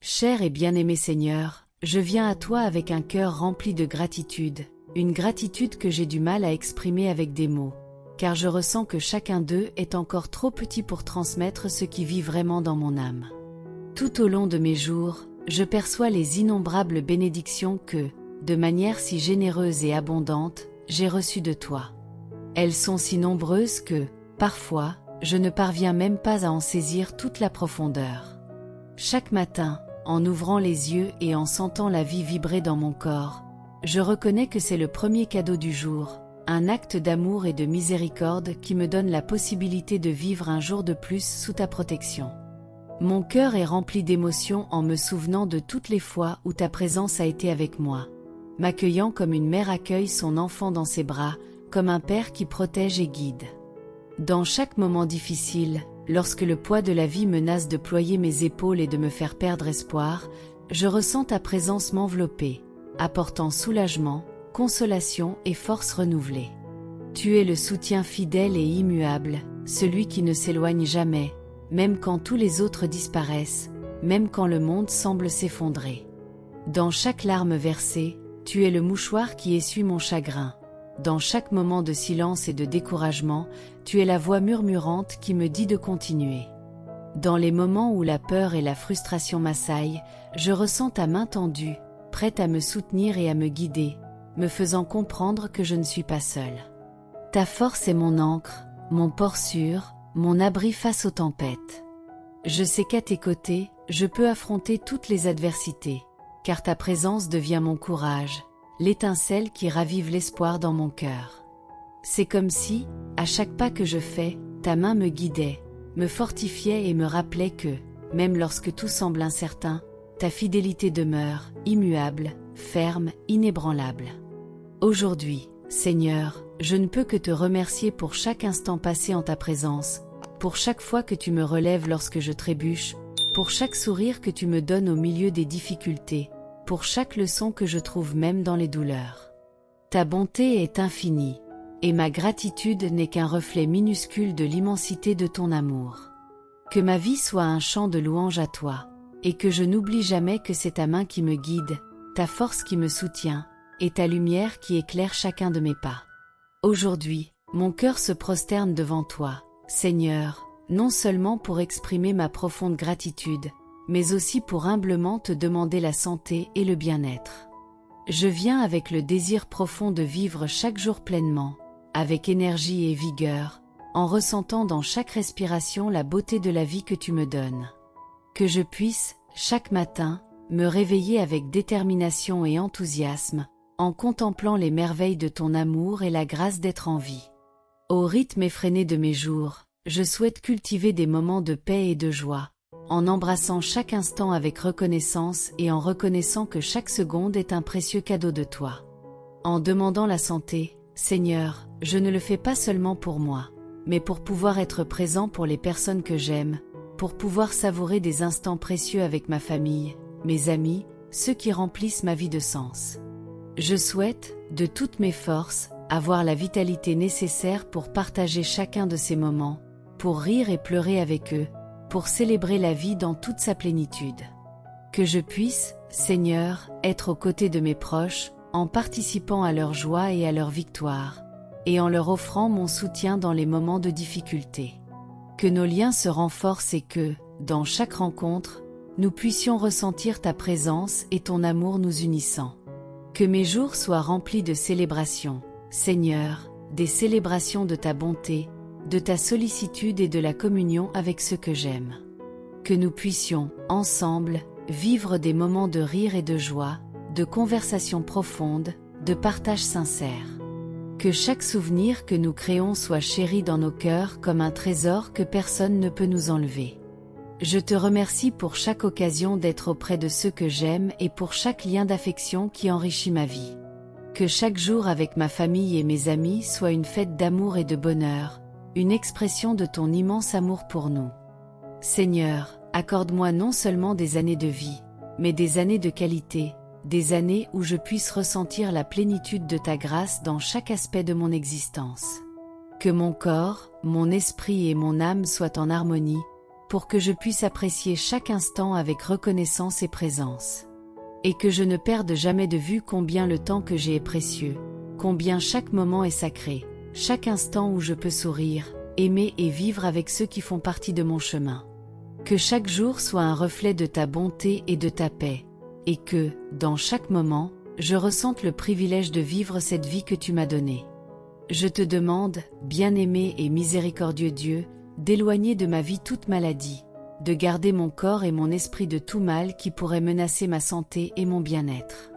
Cher et bien-aimé Seigneur, je viens à toi avec un cœur rempli de gratitude, une gratitude que j'ai du mal à exprimer avec des mots, car je ressens que chacun d'eux est encore trop petit pour transmettre ce qui vit vraiment dans mon âme. Tout au long de mes jours, je perçois les innombrables bénédictions que, de manière si généreuse et abondante, j'ai reçues de toi. Elles sont si nombreuses que, parfois, je ne parviens même pas à en saisir toute la profondeur. Chaque matin, en ouvrant les yeux et en sentant la vie vibrer dans mon corps, je reconnais que c'est le premier cadeau du jour, un acte d'amour et de miséricorde qui me donne la possibilité de vivre un jour de plus sous ta protection. Mon cœur est rempli d'émotions en me souvenant de toutes les fois où ta présence a été avec moi, m'accueillant comme une mère accueille son enfant dans ses bras, comme un père qui protège et guide. Dans chaque moment difficile, lorsque le poids de la vie menace de ployer mes épaules et de me faire perdre espoir, je ressens ta présence m'envelopper, apportant soulagement, consolation et force renouvelée. Tu es le soutien fidèle et immuable, celui qui ne s'éloigne jamais, même quand tous les autres disparaissent, même quand le monde semble s'effondrer. Dans chaque larme versée, tu es le mouchoir qui essuie mon chagrin. Dans chaque moment de silence et de découragement, tu es la voix murmurante qui me dit de continuer. Dans les moments où la peur et la frustration m'assaillent, je ressens ta main tendue, prête à me soutenir et à me guider, me faisant comprendre que je ne suis pas seule. Ta force est mon ancre, mon port sûr, mon abri face aux tempêtes. Je sais qu'à tes côtés, je peux affronter toutes les adversités, car ta présence devient mon courage, l'étincelle qui ravive l'espoir dans mon cœur. C'est comme si, à chaque pas que je fais, ta main me guidait, me fortifiait et me rappelait que, même lorsque tout semble incertain, ta fidélité demeure, immuable, ferme, inébranlable. Aujourd'hui, Seigneur, je ne peux que te remercier pour chaque instant passé en ta présence, pour chaque fois que tu me relèves lorsque je trébuche, pour chaque sourire que tu me donnes au milieu des difficultés, pour chaque leçon que je trouve même dans les douleurs. Ta bonté est infinie, et ma gratitude n'est qu'un reflet minuscule de l'immensité de ton amour. Que ma vie soit un chant de louange à toi, et que je n'oublie jamais que c'est ta main qui me guide, ta force qui me soutient, et ta lumière qui éclaire chacun de mes pas. Aujourd'hui, mon cœur se prosterne devant toi, Seigneur, non seulement pour exprimer ma profonde gratitude, mais aussi pour humblement te demander la santé et le bien-être. Je viens avec le désir profond de vivre chaque jour pleinement, avec énergie et vigueur, en ressentant dans chaque respiration la beauté de la vie que tu me donnes. Que je puisse, chaque matin, me réveiller avec détermination et enthousiasme, en contemplant les merveilles de ton amour et la grâce d'être en vie. Au rythme effréné de mes jours, je souhaite cultiver des moments de paix et de joie, en embrassant chaque instant avec reconnaissance et en reconnaissant que chaque seconde est un précieux cadeau de toi. En demandant la santé, Seigneur, je ne le fais pas seulement pour moi, mais pour pouvoir être présent pour les personnes que j'aime, pour pouvoir savourer des instants précieux avec ma famille, mes amis, ceux qui remplissent ma vie de sens. Je souhaite, de toutes mes forces, avoir la vitalité nécessaire pour partager chacun de ces moments, pour rire et pleurer avec eux, pour célébrer la vie dans toute sa plénitude. Que je puisse, Seigneur, être aux côtés de mes proches, en participant à leur joie et à leur victoire, et en leur offrant mon soutien dans les moments de difficulté. Que nos liens se renforcent et que, dans chaque rencontre, nous puissions ressentir ta présence et ton amour nous unissant. Que mes jours soient remplis de célébrations, Seigneur, des célébrations de ta bonté, de ta sollicitude et de la communion avec ceux que j'aime. Que nous puissions, ensemble, vivre des moments de rire et de joie, de conversations profondes, de partage sincère. Que chaque souvenir que nous créons soit chéri dans nos cœurs comme un trésor que personne ne peut nous enlever. Je te remercie pour chaque occasion d'être auprès de ceux que j'aime et pour chaque lien d'affection qui enrichit ma vie. Que chaque jour avec ma famille et mes amis soit une fête d'amour et de bonheur, une expression de ton immense amour pour nous. Seigneur, accorde-moi non seulement des années de vie, mais des années de qualité, des années où je puisse ressentir la plénitude de ta grâce dans chaque aspect de mon existence. Que mon corps, mon esprit et mon âme soient en harmonie, pour que je puisse apprécier chaque instant avec reconnaissance et présence. Et que je ne perde jamais de vue combien le temps que j'ai est précieux, combien chaque moment est sacré, chaque instant où je peux sourire, aimer et vivre avec ceux qui font partie de mon chemin. Que chaque jour soit un reflet de ta bonté et de ta paix, et que, dans chaque moment, je ressente le privilège de vivre cette vie que tu m'as donnée. Je te demande, bien-aimé et miséricordieux Dieu, d'éloigner de ma vie toute maladie, de garder mon corps et mon esprit de tout mal qui pourrait menacer ma santé et mon bien-être.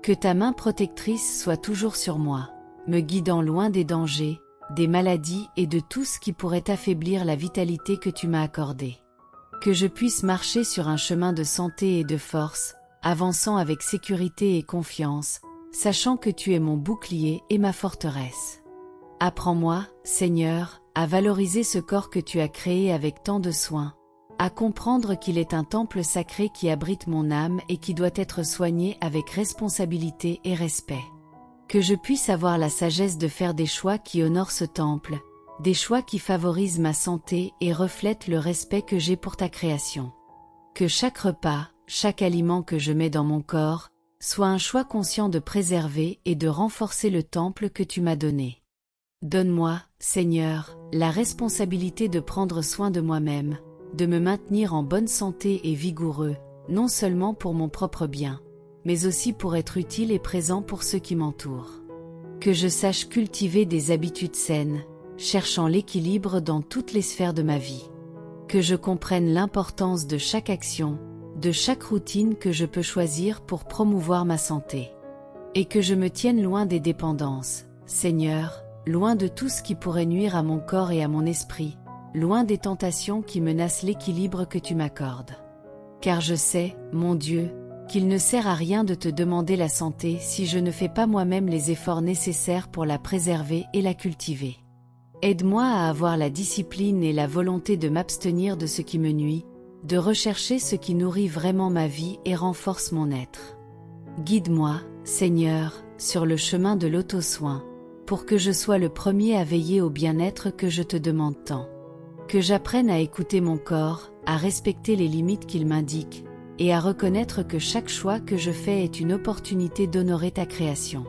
Que ta main protectrice soit toujours sur moi, me guidant loin des dangers, des maladies et de tout ce qui pourrait affaiblir la vitalité que tu m'as accordée. Que je puisse marcher sur un chemin de santé et de force, avançant avec sécurité et confiance, sachant que tu es mon bouclier et ma forteresse. Apprends-moi, Seigneur, à valoriser ce corps que tu as créé avec tant de soin, à comprendre qu'il est un temple sacré qui abrite mon âme et qui doit être soigné avec responsabilité et respect. Que je puisse avoir la sagesse de faire des choix qui honorent ce temple, des choix qui favorisent ma santé et reflètent le respect que j'ai pour ta création. Que chaque repas, chaque aliment que je mets dans mon corps, soit un choix conscient de préserver et de renforcer le temple que tu m'as donné. Donne-moi, Seigneur, la responsabilité de prendre soin de moi-même, de me maintenir en bonne santé et vigoureux, non seulement pour mon propre bien, mais aussi pour être utile et présent pour ceux qui m'entourent. Que je sache cultiver des habitudes saines, cherchant l'équilibre dans toutes les sphères de ma vie. Que je comprenne l'importance de chaque action, de chaque routine que je peux choisir pour promouvoir ma santé. Et que je me tienne loin des dépendances, Seigneur, loin de tout ce qui pourrait nuire à mon corps et à mon esprit, loin des tentations qui menacent l'équilibre que tu m'accordes. Car je sais, mon Dieu, qu'il ne sert à rien de te demander la santé si je ne fais pas moi-même les efforts nécessaires pour la préserver et la cultiver. Aide-moi à avoir la discipline et la volonté de m'abstenir de ce qui me nuit, de rechercher ce qui nourrit vraiment ma vie et renforce mon être. Guide-moi, Seigneur, sur le chemin de l'auto-soin, pour que je sois le premier à veiller au bien-être que je te demande tant. Que j'apprenne à écouter mon corps, à respecter les limites qu'il m'indique, et à reconnaître que chaque choix que je fais est une opportunité d'honorer ta création.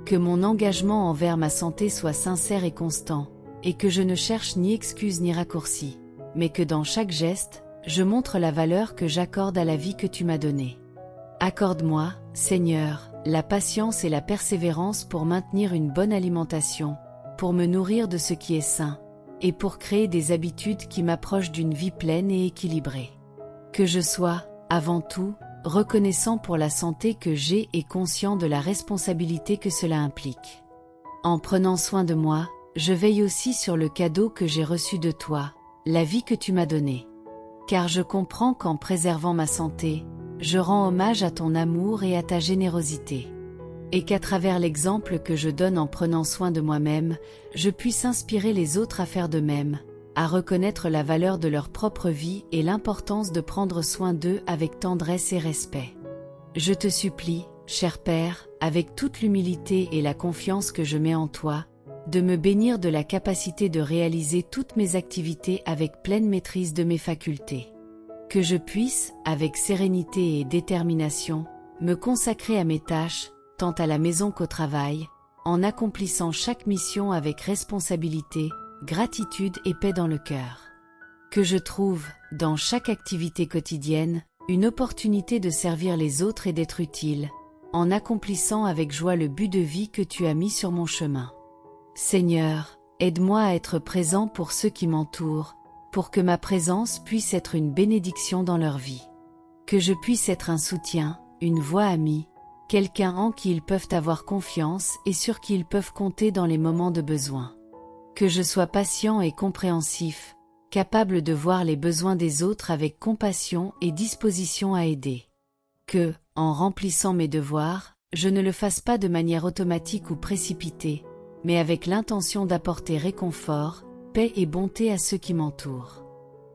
Que mon engagement envers ma santé soit sincère et constant, et que je ne cherche ni excuses ni raccourcis, mais que dans chaque geste, je montre la valeur que j'accorde à la vie que tu m'as donnée. Accorde-moi, Seigneur, la patience et la persévérance pour maintenir une bonne alimentation, pour me nourrir de ce qui est sain, et pour créer des habitudes qui m'approchent d'une vie pleine et équilibrée. Que je sois, avant tout, reconnaissant pour la santé que j'ai et conscient de la responsabilité que cela implique. En prenant soin de moi, je veille aussi sur le cadeau que j'ai reçu de toi, la vie que tu m'as donnée. Car je comprends qu'en préservant ma santé, je rends hommage à ton amour et à ta générosité. Et qu'à travers l'exemple que je donne en prenant soin de moi-même, je puisse inspirer les autres à faire de même, à reconnaître la valeur de leur propre vie et l'importance de prendre soin d'eux avec tendresse et respect. Je te supplie, cher Père, avec toute l'humilité et la confiance que je mets en toi, de me bénir de la capacité de réaliser toutes mes activités avec pleine maîtrise de mes facultés. Que je puisse, avec sérénité et détermination, me consacrer à mes tâches, tant à la maison qu'au travail, en accomplissant chaque mission avec responsabilité, gratitude et paix dans le cœur. Que je trouve, dans chaque activité quotidienne, une opportunité de servir les autres et d'être utile, en accomplissant avec joie le but de vie que tu as mis sur mon chemin. Seigneur, aide-moi à être présent pour ceux qui m'entourent, pour que ma présence puisse être une bénédiction dans leur vie. Que je puisse être un soutien, une voix amie, quelqu'un en qui ils peuvent avoir confiance et sur qui ils peuvent compter dans les moments de besoin. Que je sois patient et compréhensif, capable de voir les besoins des autres avec compassion et disposition à aider. Que, en remplissant mes devoirs, je ne le fasse pas de manière automatique ou précipitée, mais avec l'intention d'apporter réconfort, paix et bonté à ceux qui m'entourent.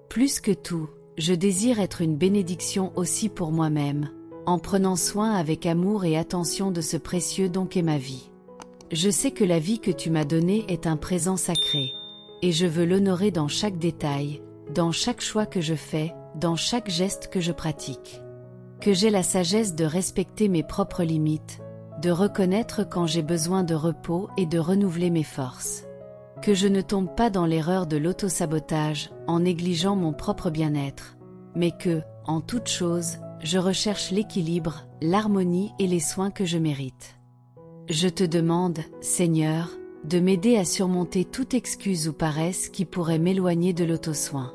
Plus que tout, je désire être une bénédiction aussi pour moi-même, en prenant soin avec amour et attention de ce précieux don qu'est ma vie. Je sais que la vie que tu m'as donnée est un présent sacré, et je veux l'honorer dans chaque détail, dans chaque choix que je fais, dans chaque geste que je pratique. Que j'ai la sagesse de respecter mes propres limites, de reconnaître quand j'ai besoin de repos et de renouveler mes forces. Que je ne tombe pas dans l'erreur de l'auto-sabotage en négligeant mon propre bien-être, mais que, en toute chose, je recherche l'équilibre, l'harmonie et les soins que je mérite. Je te demande, Seigneur, de m'aider à surmonter toute excuse ou paresse qui pourrait m'éloigner de l'auto-soin.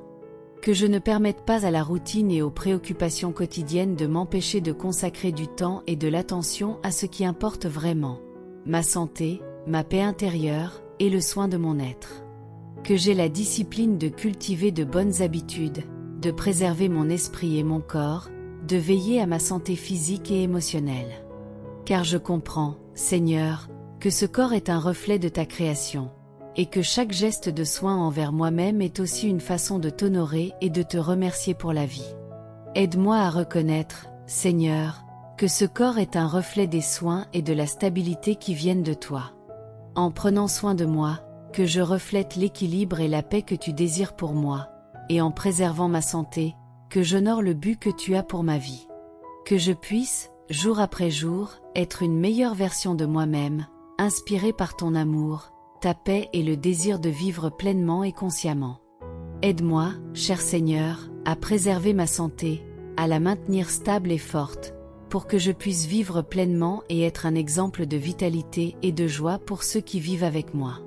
Que je ne permette pas à la routine et aux préoccupations quotidiennes de m'empêcher de consacrer du temps et de l'attention à ce qui importe vraiment, ma santé, ma paix intérieure et le soin de mon être. Que j'ai la discipline de cultiver de bonnes habitudes, de préserver mon esprit et mon corps, de veiller à ma santé physique et émotionnelle. Car je comprends, Seigneur, que ce corps est un reflet de ta création, et que chaque geste de soin envers moi-même est aussi une façon de t'honorer et de te remercier pour la vie. Aide-moi à reconnaître, Seigneur, que ce corps est un reflet des soins et de la stabilité qui viennent de toi. En prenant soin de moi, que je reflète l'équilibre et la paix que tu désires pour moi, et en préservant ma santé, que j'honore le but que tu as pour ma vie. Que je puisse, jour après jour, être une meilleure version de moi-même, inspirée par ton amour, ta paix et le désir de vivre pleinement et consciemment. Aide-moi, cher Seigneur, à préserver ma santé, à la maintenir stable et forte, pour que je puisse vivre pleinement et être un exemple de vitalité et de joie pour ceux qui vivent avec moi.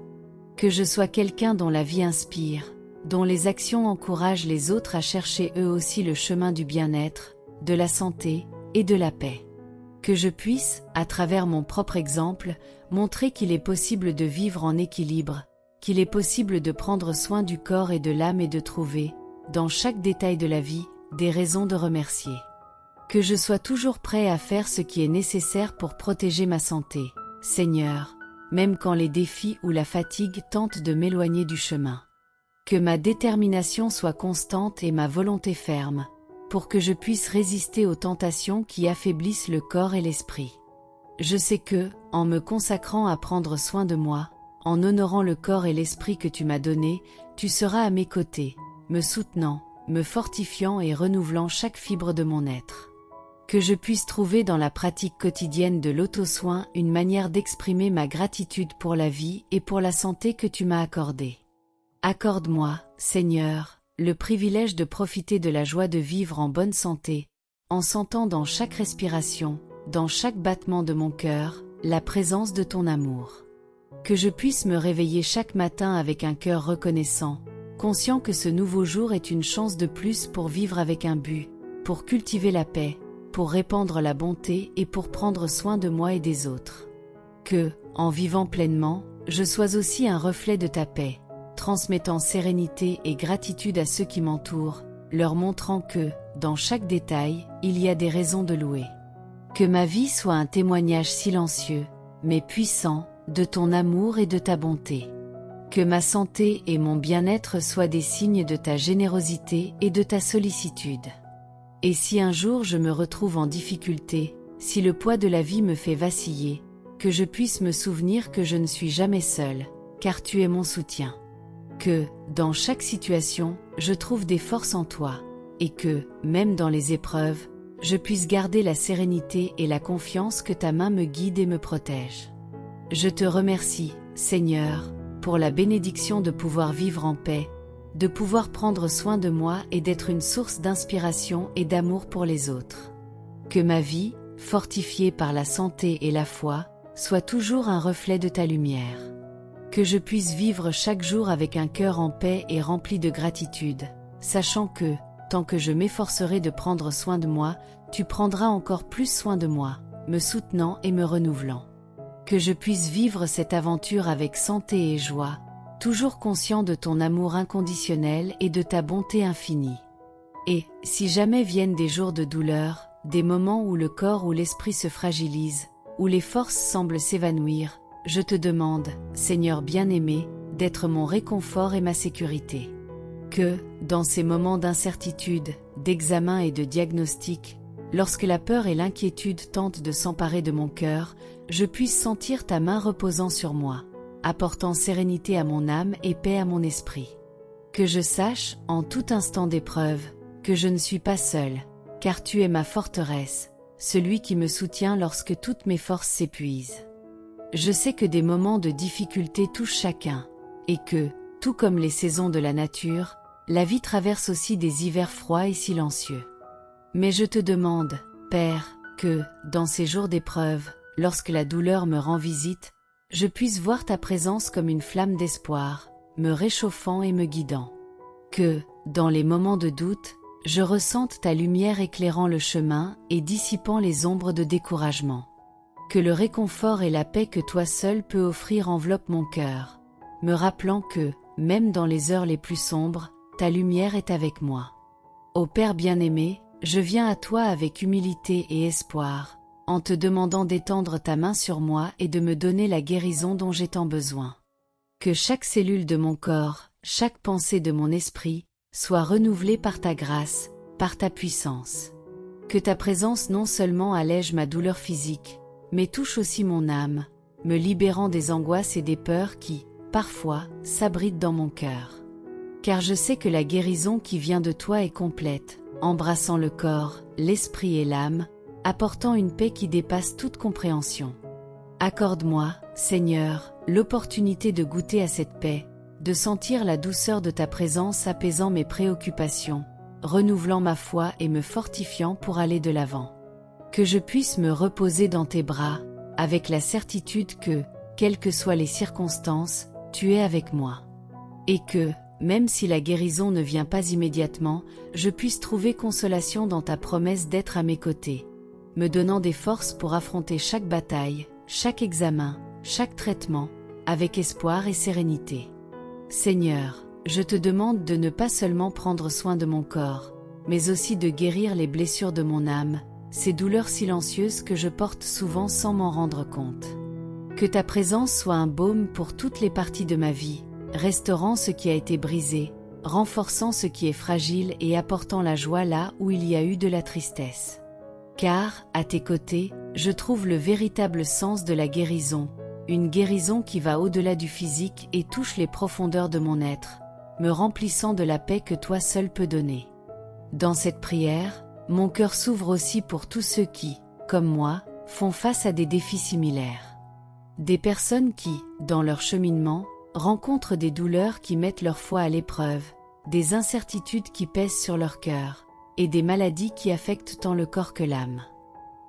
Que je sois quelqu'un dont la vie inspire, dont les actions encouragent les autres à chercher eux aussi le chemin du bien-être, de la santé et de la paix. Que je puisse, à travers mon propre exemple, montrer qu'il est possible de vivre en équilibre, qu'il est possible de prendre soin du corps et de l'âme et de trouver, dans chaque détail de la vie, des raisons de remercier. Que je sois toujours prêt à faire ce qui est nécessaire pour protéger ma santé, Seigneur, même quand les défis ou la fatigue tentent de m'éloigner du chemin. Que ma détermination soit constante et ma volonté ferme, pour que je puisse résister aux tentations qui affaiblissent le corps et l'esprit. Je sais que, en me consacrant à prendre soin de moi, en honorant le corps et l'esprit que tu m'as donnés, tu seras à mes côtés, me soutenant, me fortifiant et renouvelant chaque fibre de mon être. Que je puisse trouver dans la pratique quotidienne de l'auto-soin une manière d'exprimer ma gratitude pour la vie et pour la santé que tu m'as accordée. Accorde-moi, Seigneur, le privilège de profiter de la joie de vivre en bonne santé, en sentant dans chaque respiration, dans chaque battement de mon cœur, la présence de ton amour. Que je puisse me réveiller chaque matin avec un cœur reconnaissant, conscient que ce nouveau jour est une chance de plus pour vivre avec un but, pour cultiver la paix, pour répandre la bonté et pour prendre soin de moi et des autres. Que, en vivant pleinement, je sois aussi un reflet de ta paix, transmettant sérénité et gratitude à ceux qui m'entourent, leur montrant que, dans chaque détail, il y a des raisons de louer. Que ma vie soit un témoignage silencieux, mais puissant, de ton amour et de ta bonté. Que ma santé et mon bien-être soient des signes de ta générosité et de ta sollicitude. Et si un jour je me retrouve en difficulté, si le poids de la vie me fait vaciller, que je puisse me souvenir que je ne suis jamais seule, car tu es mon soutien. Que, dans chaque situation, je trouve des forces en toi, et que, même dans les épreuves, je puisse garder la sérénité et la confiance que ta main me guide et me protège. Je te remercie, Seigneur, pour la bénédiction de pouvoir vivre en paix, de pouvoir prendre soin de moi et d'être une source d'inspiration et d'amour pour les autres. Que ma vie, fortifiée par la santé et la foi, soit toujours un reflet de ta lumière. Que je puisse vivre chaque jour avec un cœur en paix et rempli de gratitude, sachant que, tant que je m'efforcerai de prendre soin de moi, tu prendras encore plus soin de moi, me soutenant et me renouvelant. Que je puisse vivre cette aventure avec santé et joie, toujours conscient de ton amour inconditionnel et de ta bonté infinie. Et, si jamais viennent des jours de douleur, des moments où le corps ou l'esprit se fragilise, où les forces semblent s'évanouir, je te demande, Seigneur bien-aimé, d'être mon réconfort et ma sécurité. Que, dans ces moments d'incertitude, d'examen et de diagnostic, lorsque la peur et l'inquiétude tentent de s'emparer de mon cœur, je puisse sentir ta main reposant sur moi, apportant sérénité à mon âme et paix à mon esprit. Que je sache, en tout instant d'épreuve, que je ne suis pas seul, car tu es ma forteresse, celui qui me soutient lorsque toutes mes forces s'épuisent. Je sais que des moments de difficulté touchent chacun, et que, tout comme les saisons de la nature, la vie traverse aussi des hivers froids et silencieux. Mais je te demande, Père, que, dans ces jours d'épreuve, lorsque la douleur me rend visite, je puisse voir ta présence comme une flamme d'espoir, me réchauffant et me guidant. Que, dans les moments de doute, je ressente ta lumière éclairant le chemin et dissipant les ombres de découragement. Que le réconfort et la paix que toi seul peux offrir enveloppent mon cœur, me rappelant que, même dans les heures les plus sombres, ta lumière est avec moi. Ô Père bien-aimé, je viens à toi avec humilité et espoir, en te demandant d'étendre ta main sur moi et de me donner la guérison dont j'ai tant besoin. Que chaque cellule de mon corps, chaque pensée de mon esprit, soit renouvelée par ta grâce, par ta puissance. Que ta présence non seulement allège ma douleur physique, mais touche aussi mon âme, me libérant des angoisses et des peurs qui, parfois, s'abritent dans mon cœur. Car je sais que la guérison qui vient de toi est complète, embrassant le corps, l'esprit et l'âme, apportant une paix qui dépasse toute compréhension. Accorde-moi, Seigneur, l'opportunité de goûter à cette paix, de sentir la douceur de ta présence apaisant mes préoccupations, renouvelant ma foi et me fortifiant pour aller de l'avant. Que je puisse me reposer dans tes bras, avec la certitude que, quelles que soient les circonstances, tu es avec moi. Et que, même si la guérison ne vient pas immédiatement, je puisse trouver consolation dans ta promesse d'être à mes côtés, me donnant des forces pour affronter chaque bataille, chaque examen, chaque traitement, avec espoir et sérénité. Seigneur, je te demande de ne pas seulement prendre soin de mon corps, mais aussi de guérir les blessures de mon âme, ces douleurs silencieuses que je porte souvent sans m'en rendre compte. Que ta présence soit un baume pour toutes les parties de ma vie, restaurant ce qui a été brisé, renforçant ce qui est fragile et apportant la joie là où il y a eu de la tristesse. Car, à tes côtés, je trouve le véritable sens de la guérison, une guérison qui va au-delà du physique et touche les profondeurs de mon être, me remplissant de la paix que toi seul peux donner. Dans cette prière, mon cœur s'ouvre aussi pour tous ceux qui, comme moi, font face à des défis similaires. Des personnes qui, dans leur cheminement, rencontrent des douleurs qui mettent leur foi à l'épreuve, des incertitudes qui pèsent sur leur cœur, et des maladies qui affectent tant le corps que l'âme.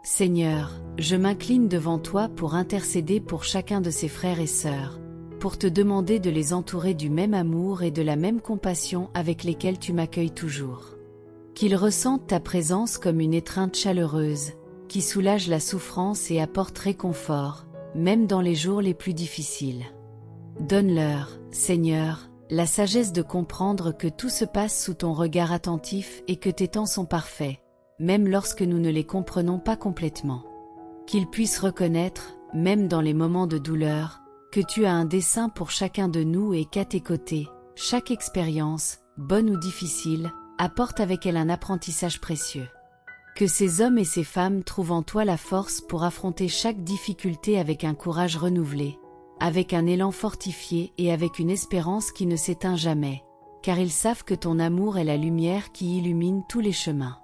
Seigneur, je m'incline devant toi pour intercéder pour chacun de ces frères et sœurs, pour te demander de les entourer du même amour et de la même compassion avec lesquels tu m'accueilles toujours. Qu'ils ressentent ta présence comme une étreinte chaleureuse, qui soulage la souffrance et apporte réconfort, même dans les jours les plus difficiles. Donne-leur, Seigneur, la sagesse de comprendre que tout se passe sous ton regard attentif et que tes temps sont parfaits, même lorsque nous ne les comprenons pas complètement. Qu'ils puissent reconnaître, même dans les moments de douleur, que tu as un dessein pour chacun de nous et qu'à tes côtés, chaque expérience, bonne ou difficile, apporte avec elle un apprentissage précieux. Que ces hommes et ces femmes trouvent en toi la force pour affronter chaque difficulté avec un courage renouvelé, avec un élan fortifié et avec une espérance qui ne s'éteint jamais, car ils savent que ton amour est la lumière qui illumine tous les chemins.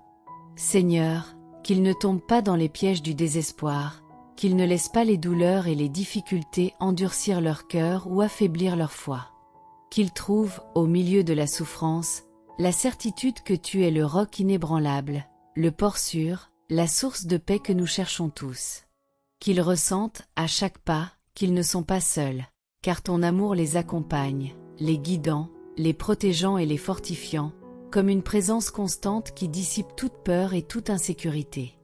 Seigneur, qu'ils ne tombent pas dans les pièges du désespoir, qu'ils ne laissent pas les douleurs et les difficultés endurcir leur cœur ou affaiblir leur foi. Qu'ils trouvent, au milieu de la souffrance, la certitude que tu es le roc inébranlable, le port sûr, la source de paix que nous cherchons tous. Qu'ils ressentent, à chaque pas, qu'ils ne sont pas seuls, car ton amour les accompagne, les guidant, les protégeant et les fortifiant, comme une présence constante qui dissipe toute peur et toute insécurité.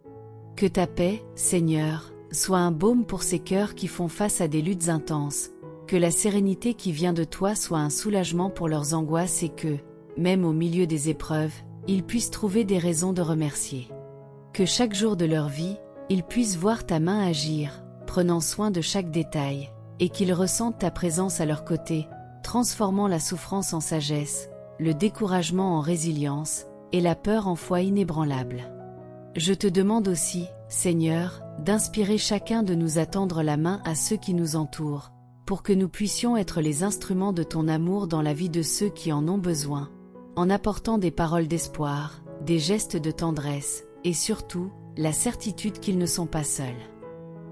Que ta paix, Seigneur, soit un baume pour ces cœurs qui font face à des luttes intenses, que la sérénité qui vient de toi soit un soulagement pour leurs angoisses et que, même au milieu des épreuves, ils puissent trouver des raisons de remercier. Que chaque jour de leur vie, ils puissent voir ta main agir, prenant soin de chaque détail, et qu'ils ressentent ta présence à leur côté, transformant la souffrance en sagesse, le découragement en résilience, et la peur en foi inébranlable. Je te demande aussi, Seigneur, d'inspirer chacun de nous à tendre la main à ceux qui nous entourent, pour que nous puissions être les instruments de ton amour dans la vie de ceux qui en ont besoin, en apportant des paroles d'espoir, des gestes de tendresse, et surtout, la certitude qu'ils ne sont pas seuls.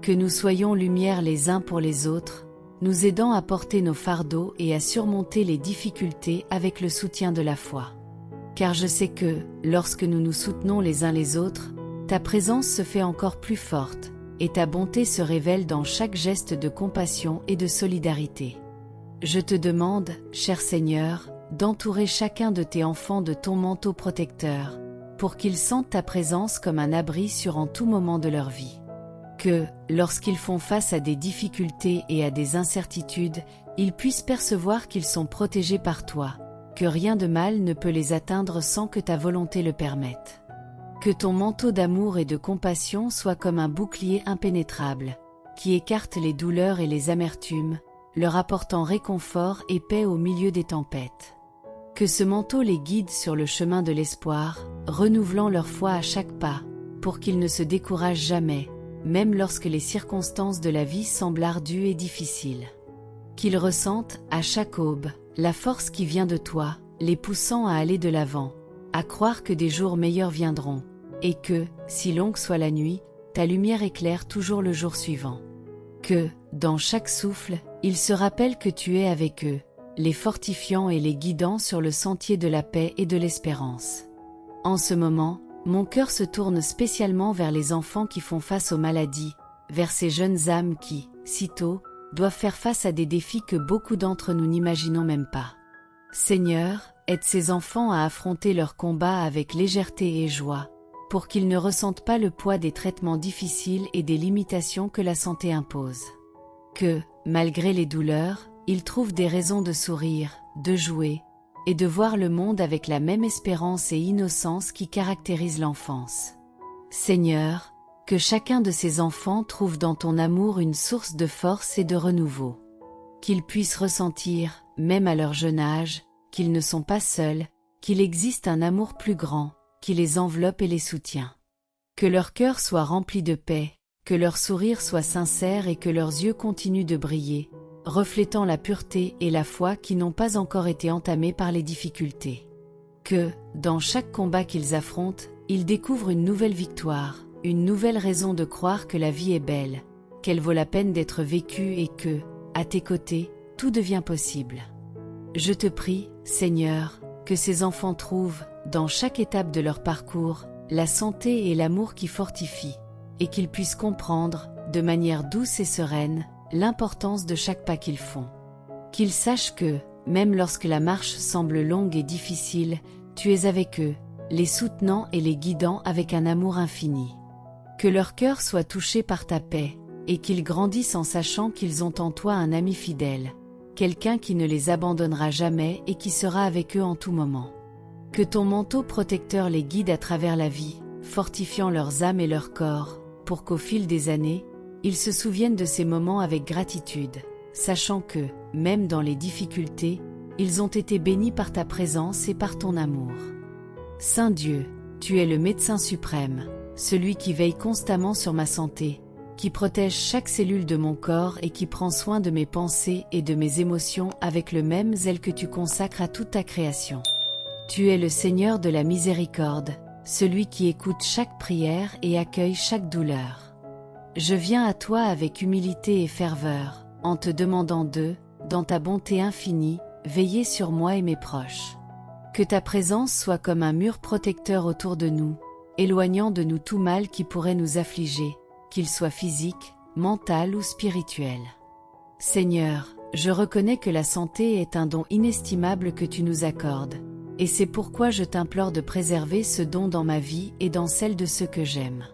Que nous soyons lumière les uns pour les autres, nous aidant à porter nos fardeaux et à surmonter les difficultés avec le soutien de la foi. Car je sais que, lorsque nous nous soutenons les uns les autres, ta présence se fait encore plus forte, et ta bonté se révèle dans chaque geste de compassion et de solidarité. Je te demande, cher Seigneur, d'entourer chacun de tes enfants de ton manteau protecteur, pour qu'ils sentent ta présence comme un abri en tout moment de leur vie. Que, lorsqu'ils font face à des difficultés et à des incertitudes, ils puissent percevoir qu'ils sont protégés par toi, que rien de mal ne peut les atteindre sans que ta volonté le permette. Que ton manteau d'amour et de compassion soit comme un bouclier impénétrable, qui écarte les douleurs et les amertumes, leur apportant réconfort et paix au milieu des tempêtes. Que ce manteau les guide sur le chemin de l'espoir, renouvelant leur foi à chaque pas, pour qu'ils ne se découragent jamais, même lorsque les circonstances de la vie semblent ardues et difficiles. Qu'ils ressentent, à chaque aube, la force qui vient de toi, les poussant à aller de l'avant, à croire que des jours meilleurs viendront, et que, si longue soit la nuit, ta lumière éclaire toujours le jour suivant. Que, dans chaque souffle, ils se rappellent que tu es avec eux, les fortifiant et les guidant sur le sentier de la paix et de l'espérance. En ce moment, mon cœur se tourne spécialement vers les enfants qui font face aux maladies, vers ces jeunes âmes qui, sitôt, doivent faire face à des défis que beaucoup d'entre nous n'imaginons même pas. Seigneur, aide ces enfants à affronter leur combat avec légèreté et joie, pour qu'ils ne ressentent pas le poids des traitements difficiles et des limitations que la santé impose. Que, malgré les douleurs, ils trouvent des raisons de sourire, de jouer, et de voir le monde avec la même espérance et innocence qui caractérise l'enfance. Seigneur, que chacun de ces enfants trouve dans ton amour une source de force et de renouveau. Qu'ils puissent ressentir, même à leur jeune âge, qu'ils ne sont pas seuls, qu'il existe un amour plus grand, qui les enveloppe et les soutient. Que leur cœur soit rempli de paix, que leur sourire soit sincère et que leurs yeux continuent de briller, reflétant la pureté et la foi qui n'ont pas encore été entamées par les difficultés. Que, dans chaque combat qu'ils affrontent, ils découvrent une nouvelle victoire, une nouvelle raison de croire que la vie est belle, qu'elle vaut la peine d'être vécue et que, à tes côtés, tout devient possible. Je te prie, Seigneur, que ces enfants trouvent, dans chaque étape de leur parcours, la santé et l'amour qui fortifient, et qu'ils puissent comprendre, de manière douce et sereine, l'importance de chaque pas qu'ils font. Qu'ils sachent que, même lorsque la marche semble longue et difficile, tu es avec eux, les soutenant et les guidant avec un amour infini. Que leur cœur soit touché par ta paix, et qu'ils grandissent en sachant qu'ils ont en toi un ami fidèle, quelqu'un qui ne les abandonnera jamais et qui sera avec eux en tout moment. Que ton manteau protecteur les guide à travers la vie, fortifiant leurs âmes et leurs corps, pour qu'au fil des années, ils se souviennent de ces moments avec gratitude, sachant que, même dans les difficultés, ils ont été bénis par ta présence et par ton amour. Saint Dieu, tu es le médecin suprême, celui qui veille constamment sur ma santé, qui protège chaque cellule de mon corps et qui prend soin de mes pensées et de mes émotions avec le même zèle que tu consacres à toute ta création. Tu es le Seigneur de la miséricorde, celui qui écoute chaque prière et accueille chaque douleur. Je viens à toi avec humilité et ferveur, en te demandant dans ta bonté infinie, veiller sur moi et mes proches. Que ta présence soit comme un mur protecteur autour de nous, éloignant de nous tout mal qui pourrait nous affliger, qu'il soit physique, mental ou spirituel. Seigneur, je reconnais que la santé est un don inestimable que tu nous accordes, et c'est pourquoi je t'implore de préserver ce don dans ma vie et dans celle de ceux que j'aime.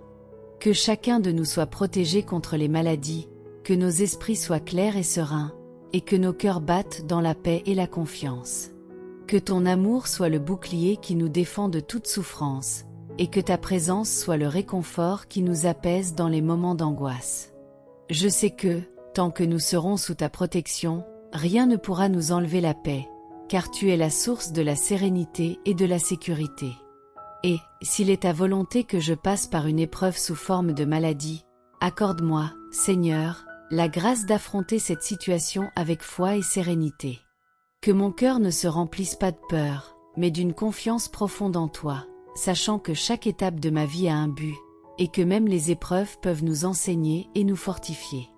Que chacun de nous soit protégé contre les maladies, que nos esprits soient clairs et sereins, et que nos cœurs battent dans la paix et la confiance. Que ton amour soit le bouclier qui nous défend de toute souffrance, et que ta présence soit le réconfort qui nous apaise dans les moments d'angoisse. Je sais que, tant que nous serons sous ta protection, rien ne pourra nous enlever la paix, car tu es la source de la sérénité et de la sécurité. Et, s'il est ta volonté que je passe par une épreuve sous forme de maladie, accorde-moi, Seigneur, la grâce d'affronter cette situation avec foi et sérénité. Que mon cœur ne se remplisse pas de peur, mais d'une confiance profonde en toi, sachant que chaque étape de ma vie a un but, et que même les épreuves peuvent nous enseigner et nous fortifier.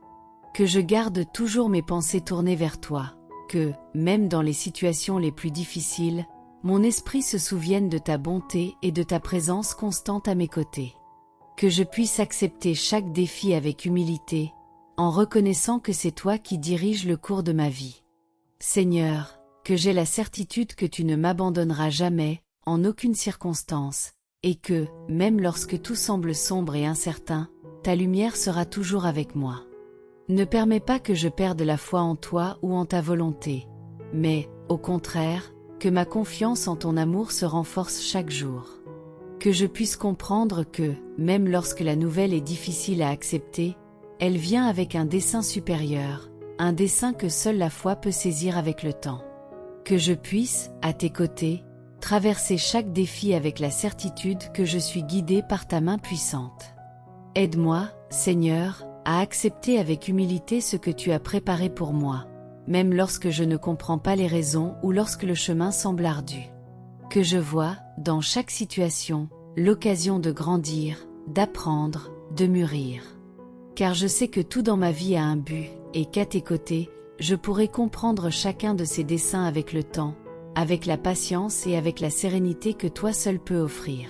Que je garde toujours mes pensées tournées vers toi, que, même dans les situations les plus difficiles, mon esprit se souvienne de ta bonté et de ta présence constante à mes côtés. Que je puisse accepter chaque défi avec humilité, en reconnaissant que c'est toi qui diriges le cours de ma vie. Seigneur, que j'ai la certitude que tu ne m'abandonneras jamais, en aucune circonstance, et que, même lorsque tout semble sombre et incertain, ta lumière sera toujours avec moi. Ne permets pas que je perde la foi en toi ou en ta volonté, mais, au contraire, que ma confiance en ton amour se renforce chaque jour. Que je puisse comprendre que, même lorsque la nouvelle est difficile à accepter, elle vient avec un dessein supérieur, un dessein que seule la foi peut saisir avec le temps. Que je puisse, à tes côtés, traverser chaque défi avec la certitude que je suis guidé par ta main puissante. Aide-moi, Seigneur, à accepter avec humilité ce que tu as préparé pour moi, même lorsque je ne comprends pas les raisons ou lorsque le chemin semble ardu. Que je vois, dans chaque situation, l'occasion de grandir, d'apprendre, de mûrir. Car je sais que tout dans ma vie a un but, et qu'à tes côtés, je pourrai comprendre chacun de ces desseins avec le temps, avec la patience et avec la sérénité que toi seul peux offrir.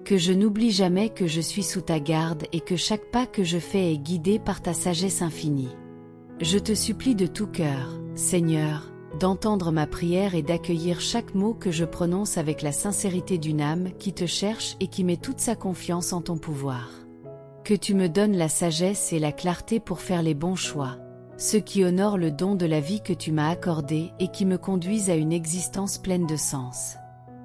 Que je n'oublie jamais que je suis sous ta garde et que chaque pas que je fais est guidé par ta sagesse infinie. Je te supplie de tout cœur, Seigneur, d'entendre ma prière et d'accueillir chaque mot que je prononce avec la sincérité d'une âme qui te cherche et qui met toute sa confiance en ton pouvoir. Que tu me donnes la sagesse et la clarté pour faire les bons choix, ceux qui honorent le don de la vie que tu m'as accordé et qui me conduisent à une existence pleine de sens.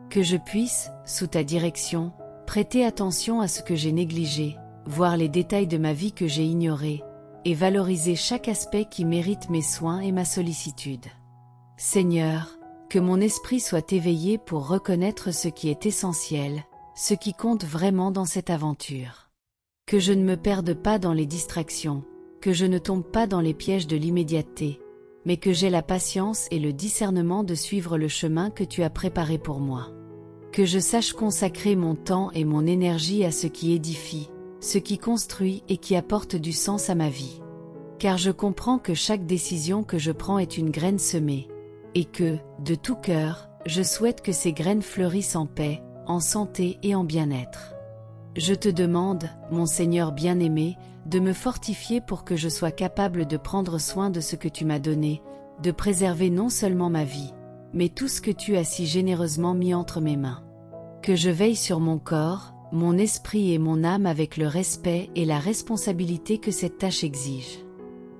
Que je puisse, sous ta direction, prêter attention à ce que j'ai négligé, voir les détails de ma vie que j'ai ignorés, et valoriser chaque aspect qui mérite mes soins et ma sollicitude. Seigneur, que mon esprit soit éveillé pour reconnaître ce qui est essentiel, ce qui compte vraiment dans cette aventure. Que je ne me perde pas dans les distractions, que je ne tombe pas dans les pièges de l'immédiateté, mais que j'ai la patience et le discernement de suivre le chemin que tu as préparé pour moi. Que je sache consacrer mon temps et mon énergie à ce qui édifie, ce qui construit et qui apporte du sens à ma vie. Car je comprends que chaque décision que je prends est une graine semée, et que, de tout cœur, je souhaite que ces graines fleurissent en paix, en santé et en bien-être. Je te demande, mon Seigneur bien-aimé, de me fortifier pour que je sois capable de prendre soin de ce que tu m'as donné, de préserver non seulement ma vie, mais tout ce que tu as si généreusement mis entre mes mains. Que je veille sur mon corps, mon esprit et mon âme avec le respect et la responsabilité que cette tâche exige.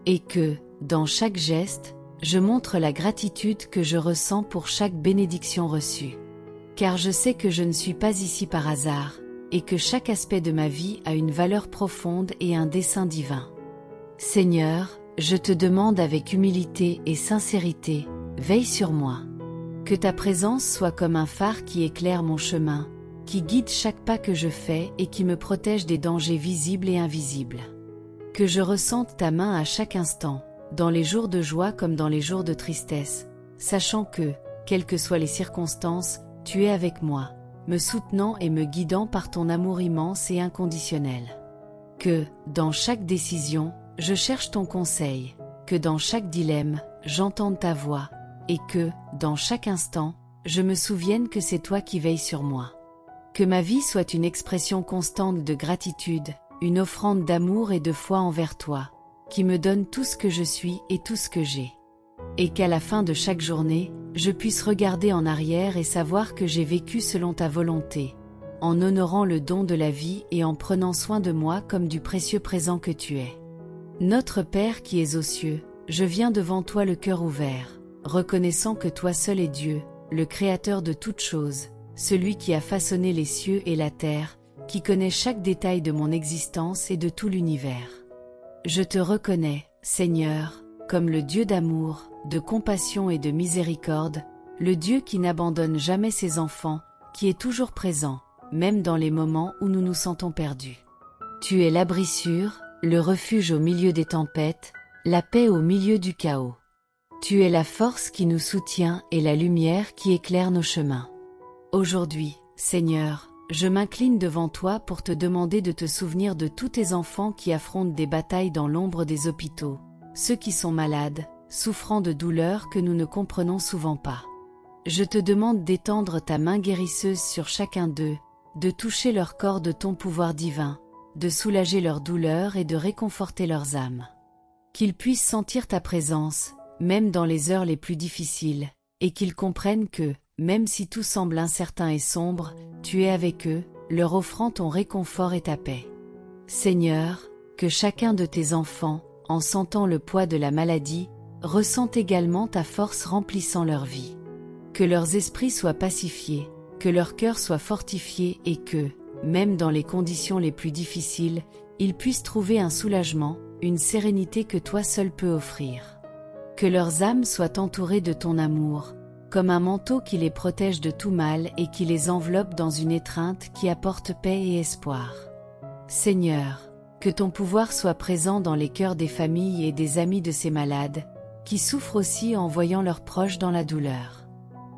Et que, dans chaque geste, je montre la gratitude que je ressens pour chaque bénédiction reçue. Car je sais que je ne suis pas ici par hasard, et que chaque aspect de ma vie a une valeur profonde et un dessein divin. Seigneur, je te demande avec humilité et sincérité, veille sur moi. Que ta présence soit comme un phare qui éclaire mon chemin, qui guide chaque pas que je fais et qui me protège des dangers visibles et invisibles. Que je ressente ta main à chaque instant, dans les jours de joie comme dans les jours de tristesse, sachant que, quelles que soient les circonstances, tu es avec moi, me soutenant et me guidant par ton amour immense et inconditionnel. Que, dans chaque décision, je cherche ton conseil, que dans chaque dilemme, j'entende ta voix, et que, dans chaque instant, je me souvienne que c'est toi qui veilles sur moi. Que ma vie soit une expression constante de gratitude, une offrande d'amour et de foi envers toi, qui me donne tout ce que je suis et tout ce que j'ai. Et qu'à la fin de chaque journée, je puisse regarder en arrière et savoir que j'ai vécu selon ta volonté, en honorant le don de la vie et en prenant soin de moi comme du précieux présent que tu es. Notre Père qui es aux cieux, je viens devant toi le cœur ouvert, reconnaissant que toi seul es Dieu, le Créateur de toutes choses, celui qui a façonné les cieux et la terre, qui connaît chaque détail de mon existence et de tout l'univers. Je te reconnais, Seigneur, comme le Dieu d'amour, de compassion et de miséricorde, le Dieu qui n'abandonne jamais ses enfants, qui est toujours présent, même dans les moments où nous nous sentons perdus. Tu es l'abri sûr, le refuge au milieu des tempêtes, la paix au milieu du chaos. Tu es la force qui nous soutient et la lumière qui éclaire nos chemins. Aujourd'hui, Seigneur, je m'incline devant toi pour te demander de te souvenir de tous tes enfants qui affrontent des batailles dans l'ombre des hôpitaux, ceux qui sont malades, souffrant de douleurs que nous ne comprenons souvent pas. Je te demande d'étendre ta main guérisseuse sur chacun d'eux, de toucher leur corps de ton pouvoir divin, de soulager leurs douleurs et de réconforter leurs âmes. Qu'ils puissent sentir ta présence, même dans les heures les plus difficiles, et qu'ils comprennent que, même si tout semble incertain et sombre, tu es avec eux, leur offrant ton réconfort et ta paix. Seigneur, que chacun de tes enfants, en sentant le poids de la maladie, ressente également ta force remplissant leur vie. Que leurs esprits soient pacifiés, que leur cœur soit fortifié et que, même dans les conditions les plus difficiles, ils puissent trouver un soulagement, une sérénité que toi seul peux offrir. Que leurs âmes soient entourées de ton amour, comme un manteau qui les protège de tout mal et qui les enveloppe dans une étreinte qui apporte paix et espoir. Seigneur, que ton pouvoir soit présent dans les cœurs des familles et des amis de ces malades, qui souffrent aussi en voyant leurs proches dans la douleur.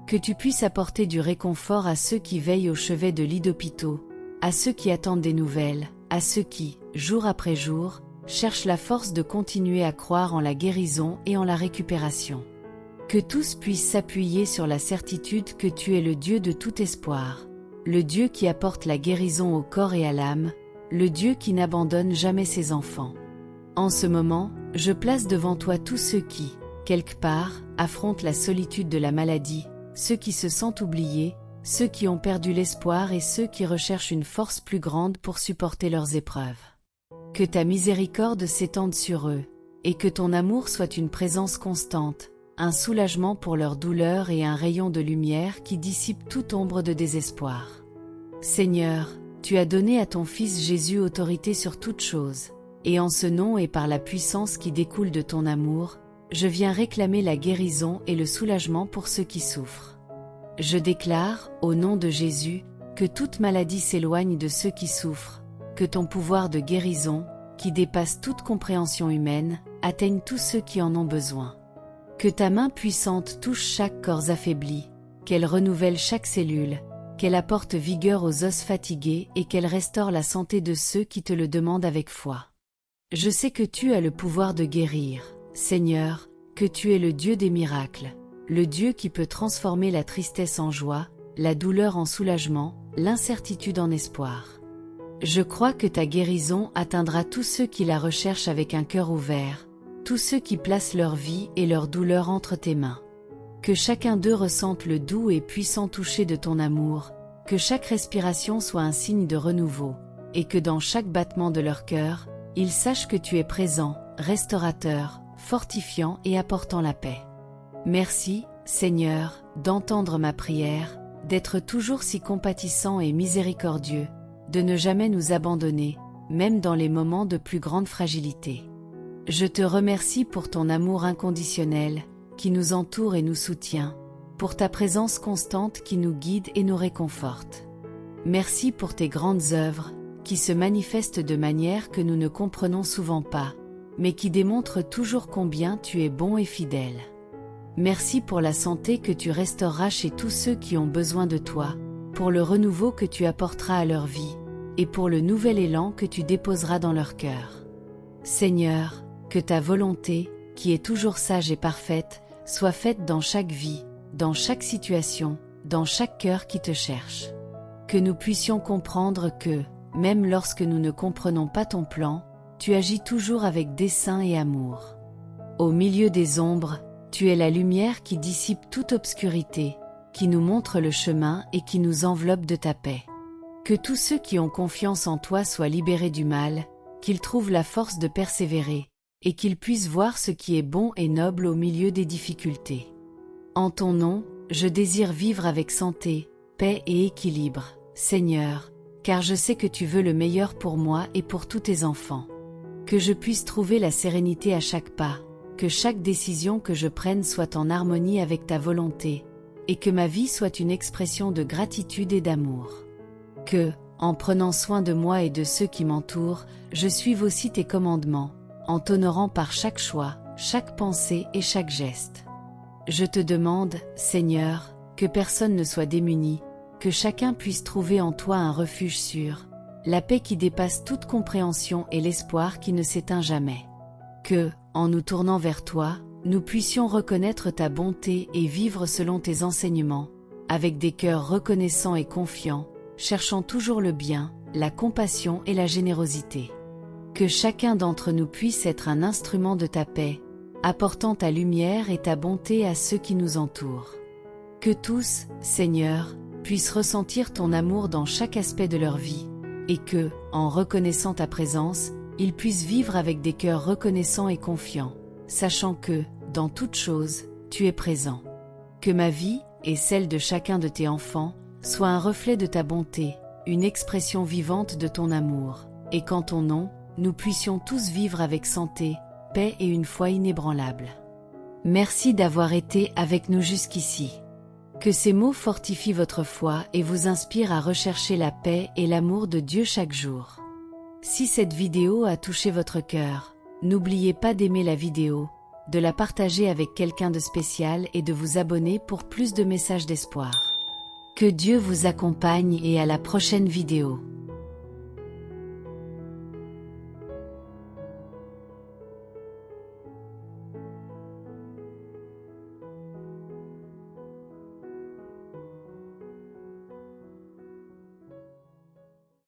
Que tu puisses apporter du réconfort à ceux qui veillent au chevet de lits d'hôpitaux, à ceux qui attendent des nouvelles, à ceux qui, jour après jour, cherchent la force de continuer à croire en la guérison et en la récupération. Que tous puissent s'appuyer sur la certitude que tu es le Dieu de tout espoir, le Dieu qui apporte la guérison au corps et à l'âme, le Dieu qui n'abandonne jamais ses enfants. En ce moment, je place devant toi tous ceux qui, quelque part, affrontent la solitude de la maladie, ceux qui se sentent oubliés, ceux qui ont perdu l'espoir et ceux qui recherchent une force plus grande pour supporter leurs épreuves. Que ta miséricorde s'étende sur eux, et que ton amour soit une présence constante, un soulagement pour leur douleur et un rayon de lumière qui dissipe toute ombre de désespoir. Seigneur, tu as donné à ton Fils Jésus autorité sur toute chose, et en ce nom et par la puissance qui découle de ton amour, je viens réclamer la guérison et le soulagement pour ceux qui souffrent. Je déclare, au nom de Jésus, que toute maladie s'éloigne de ceux qui souffrent, que ton pouvoir de guérison, qui dépasse toute compréhension humaine, atteigne tous ceux qui en ont besoin. Que ta main puissante touche chaque corps affaibli, qu'elle renouvelle chaque cellule, qu'elle apporte vigueur aux os fatigués et qu'elle restaure la santé de ceux qui te le demandent avec foi. Je sais que tu as le pouvoir de guérir, Seigneur, que tu es le Dieu des miracles, le Dieu qui peut transformer la tristesse en joie, la douleur en soulagement, l'incertitude en espoir. Je crois que ta guérison atteindra tous ceux qui la recherchent avec un cœur ouvert, tous ceux qui placent leur vie et leur douleur entre tes mains. Que chacun d'eux ressente le doux et puissant toucher de ton amour, que chaque respiration soit un signe de renouveau, et que dans chaque battement de leur cœur, ils sachent que tu es présent, restaurateur, fortifiant et apportant la paix. Merci, Seigneur, d'entendre ma prière, d'être toujours si compatissant et miséricordieux, de ne jamais nous abandonner, même dans les moments de plus grande fragilité. Je te remercie pour ton amour inconditionnel, qui nous entoure et nous soutient, pour ta présence constante qui nous guide et nous réconforte. Merci pour tes grandes œuvres, qui se manifestent de manière que nous ne comprenons souvent pas, mais qui démontrent toujours combien tu es bon et fidèle. Merci pour la santé que tu restaureras chez tous ceux qui ont besoin de toi, pour le renouveau que tu apporteras à leur vie, et pour le nouvel élan que tu déposeras dans leur cœur. Seigneur, que ta volonté, qui est toujours sage et parfaite, soit faite dans chaque vie, dans chaque situation, dans chaque cœur qui te cherche. Que nous puissions comprendre que, même lorsque nous ne comprenons pas ton plan, tu agis toujours avec dessein et amour. Au milieu des ombres, tu es la lumière qui dissipe toute obscurité, qui nous montre le chemin et qui nous enveloppe de ta paix. Que tous ceux qui ont confiance en toi soient libérés du mal, qu'ils trouvent la force de persévérer, et qu'ils puissent voir ce qui est bon et noble au milieu des difficultés. En ton nom, je désire vivre avec santé, paix et équilibre, Seigneur, car je sais que tu veux le meilleur pour moi et pour tous tes enfants. Que je puisse trouver la sérénité à chaque pas, que chaque décision que je prenne soit en harmonie avec ta volonté, et que ma vie soit une expression de gratitude et d'amour. Que, en prenant soin de moi et de ceux qui m'entourent, je suive aussi tes commandements, en t'honorant par chaque choix, chaque pensée et chaque geste. Je te demande, Seigneur, que personne ne soit démuni, que chacun puisse trouver en toi un refuge sûr, la paix qui dépasse toute compréhension et l'espoir qui ne s'éteint jamais. Que, en nous tournant vers toi, nous puissions reconnaître ta bonté et vivre selon tes enseignements, avec des cœurs reconnaissants et confiants, cherchant toujours le bien, la compassion et la générosité. Que chacun d'entre nous puisse être un instrument de ta paix, apportant ta lumière et ta bonté à ceux qui nous entourent. Que tous, Seigneur, puissent ressentir ton amour dans chaque aspect de leur vie, et que, en reconnaissant ta présence, ils puissent vivre avec des cœurs reconnaissants et confiants, sachant que, dans toute chose, tu es présent. Que ma vie, et celle de chacun de tes enfants, soit un reflet de ta bonté, une expression vivante de ton amour, et qu'en ton nom, nous puissions tous vivre avec santé, paix et une foi inébranlable. Merci d'avoir été avec nous jusqu'ici. Que ces mots fortifient votre foi et vous inspirent à rechercher la paix et l'amour de Dieu chaque jour. Si cette vidéo a touché votre cœur, n'oubliez pas d'aimer la vidéo, de la partager avec quelqu'un de spécial et de vous abonner pour plus de messages d'espoir. Que Dieu vous accompagne et à la prochaine vidéo.